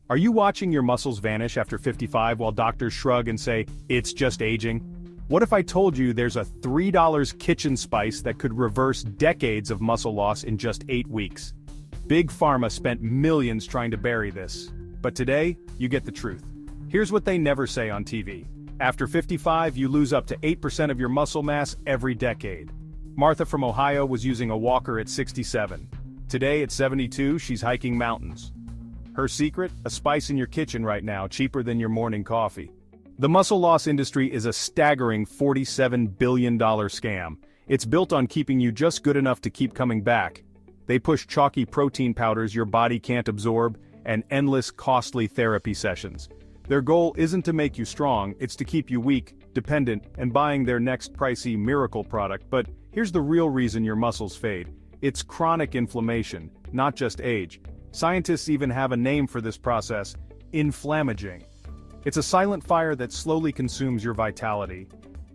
Are you watching your muscles vanish after 55 while doctors shrug and say, it's just aging? What if I told you there's a $3 kitchen spice that could reverse decades of muscle loss in just 8 weeks? Big Pharma spent millions trying to bury this. But today, you get the truth. Here's what they never say on TV. After 55, you lose up to 8% of your muscle mass every decade. Martha from Ohio was using a walker at 67. Today at 72, she's hiking mountains. Her secret? A spice in your kitchen right now, cheaper than your morning coffee. The muscle loss industry is a staggering $47 billion scam. It's built on keeping you just good enough to keep coming back. They push chalky protein powders your body can't absorb, and endless costly therapy sessions. Their goal isn't to make you strong, it's to keep you weak, dependent, and buying their next pricey miracle product. But here's the real reason your muscles fade. It's chronic inflammation, not just age. Scientists even have a name for this process: inflammaging. It's a silent fire that slowly consumes your vitality.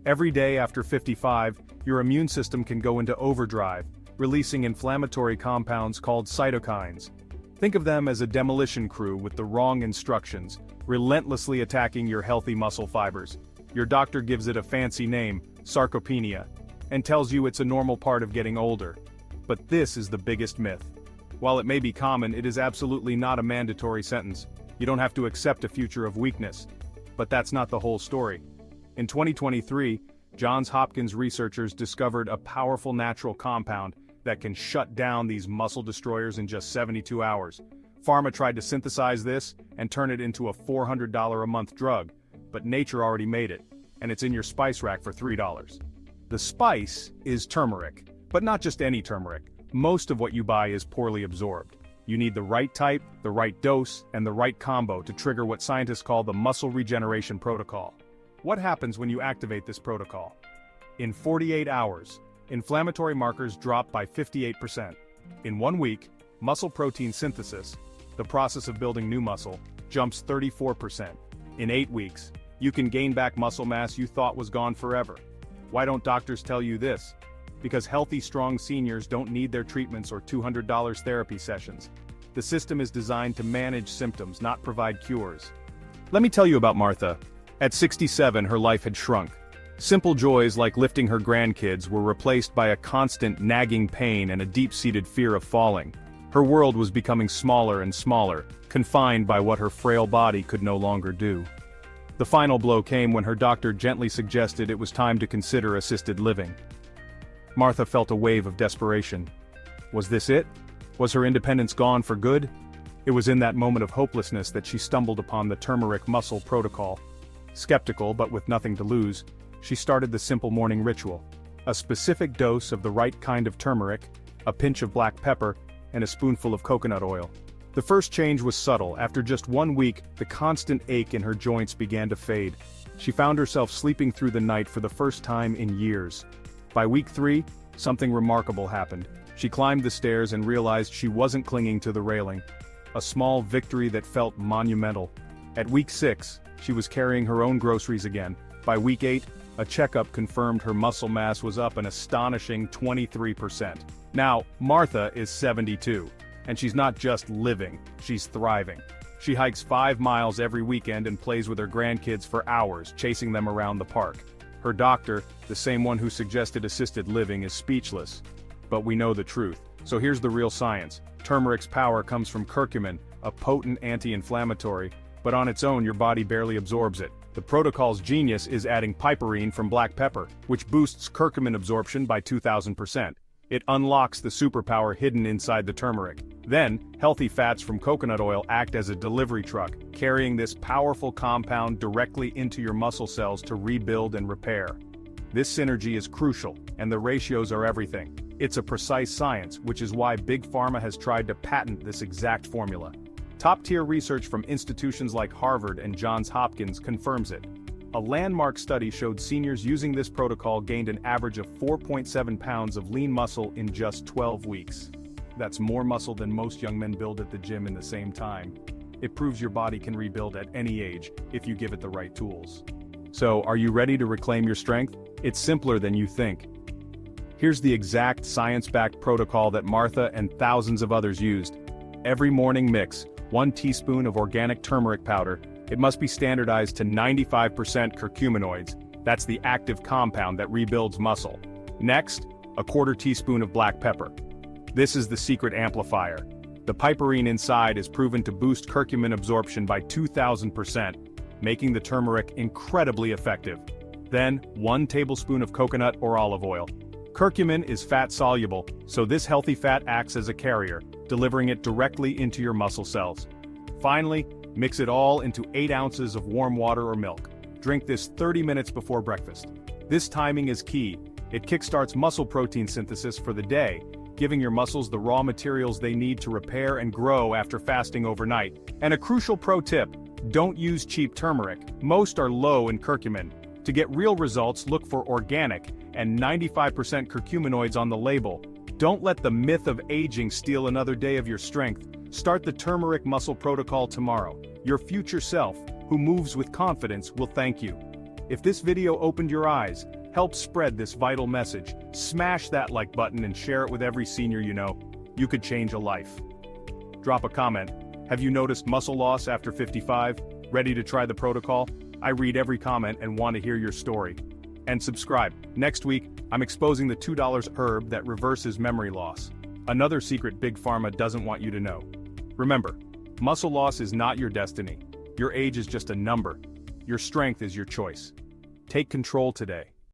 Every day after 55, your immune system can go into overdrive, releasing inflammatory compounds called cytokines. Think of them as a demolition crew with the wrong instructions, relentlessly attacking your healthy muscle fibers. Your doctor gives it a fancy name, sarcopenia, and tells you it's a normal part of getting older. But this is the biggest myth. While it may be common, it is absolutely not a mandatory sentence. You don't have to accept a future of weakness. But that's not the whole story. In 2023, Johns Hopkins researchers discovered a powerful natural compound that can shut down these muscle destroyers in just 72 hours. Pharma tried to synthesize this and turn it into a $400 a month drug, but nature already made it, and it's in your spice rack for $3. The spice is turmeric, but not just any turmeric. Most of what you buy is poorly absorbed. You need the right type, the right dose, and the right combo to trigger what scientists call the muscle regeneration protocol. What happens when you activate this protocol? In 48 hours, inflammatory markers drop by 58%. In 1 week, muscle protein synthesis, the process of building new muscle, jumps 34%. In 8 weeks, you can gain back muscle mass you thought was gone forever. Why don't doctors tell you this? Because healthy, strong seniors don't need their treatments or $200 therapy sessions. The system is designed to manage symptoms, not provide cures. Let me tell you about Martha. At 67, her life had shrunk. Simple joys like lifting her grandkids were replaced by a constant nagging pain and a deep-seated fear of falling. Her world was becoming smaller and smaller, confined by what her frail body could no longer do. The final blow came when her doctor gently suggested it was time to consider assisted living. Martha felt a wave of desperation. Was this it? Was her independence gone for good? It was in that moment of hopelessness that she stumbled upon the turmeric muscle protocol. Skeptical but with nothing to lose, she started the simple morning ritual. A specific dose of the right kind of turmeric, a pinch of black pepper, and a spoonful of coconut oil. The first change was subtle. After just 1 week, the constant ache in her joints began to fade. She found herself sleeping through the night for the first time in years. By week 3, something remarkable happened. She climbed the stairs and realized she wasn't clinging to the railing. A small victory that felt monumental. At week 6, she was carrying her own groceries again. By week 8, a checkup confirmed her muscle mass was up an astonishing 23%. Now, Martha is 72, and she's not just living, she's thriving. She hikes 5 miles every weekend and plays with her grandkids for hours, chasing them around the park. Her doctor, the same one who suggested assisted living, is speechless. But we know the truth. So here's the real science. Turmeric's power comes from curcumin, a potent anti-inflammatory, but on its own your body barely absorbs it. The protocol's genius is adding piperine from black pepper, which boosts curcumin absorption by 2,000%. It unlocks the superpower hidden inside the turmeric. Then, healthy fats from coconut oil act as a delivery truck, carrying this powerful compound directly into your muscle cells to rebuild and repair. This synergy is crucial, and the ratios are everything. It's a precise science, which is why Big Pharma has tried to patent this exact formula. Top-tier research from institutions like Harvard and Johns Hopkins confirms it. A landmark study showed seniors using this protocol gained an average of 4.7 pounds of lean muscle in just 12 weeks. That's more muscle than most young men build at the gym in the same time. It proves your body can rebuild at any age, if you give it the right tools. So, are you ready to reclaim your strength? It's simpler than you think. Here's the exact science-backed protocol that Martha and thousands of others used. Every morning mix 1 teaspoon of organic turmeric powder. It must be standardized to 95% curcuminoids. That's the active compound that rebuilds muscle. Next, a 1/4 teaspoon of black pepper. This is the secret amplifier. The piperine inside is proven to boost curcumin absorption by 2000%, making the turmeric incredibly effective. Then, 1 tablespoon of coconut or olive oil. Curcumin is fat-soluble, so this healthy fat acts as a carrier, delivering it directly into your muscle cells. Finally, mix it all into 8 ounces of warm water or milk. Drink this 30 minutes before breakfast. This timing is key. It kickstarts muscle protein synthesis for the day, giving your muscles the raw materials they need to repair and grow after fasting overnight. And a crucial pro tip, don't use cheap turmeric. Most are low in curcumin. To get real results, look for organic and 95% curcuminoids on the label. Don't let the myth of aging steal another day of your strength. Start the turmeric muscle protocol tomorrow. Your future self, who moves with confidence, will thank you. If this video opened your eyes, help spread this vital message. Smash that like button and share it with every senior you know. You could change a life. Drop a comment. Have you noticed muscle loss after 55? Ready to try the protocol? I read every comment and want to hear your story. And subscribe. Next week, I'm exposing the $2 herb that reverses memory loss. Another secret Big Pharma doesn't want you to know. Remember, muscle loss is not your destiny. Your age is just a number. Your strength is your choice. Take control today.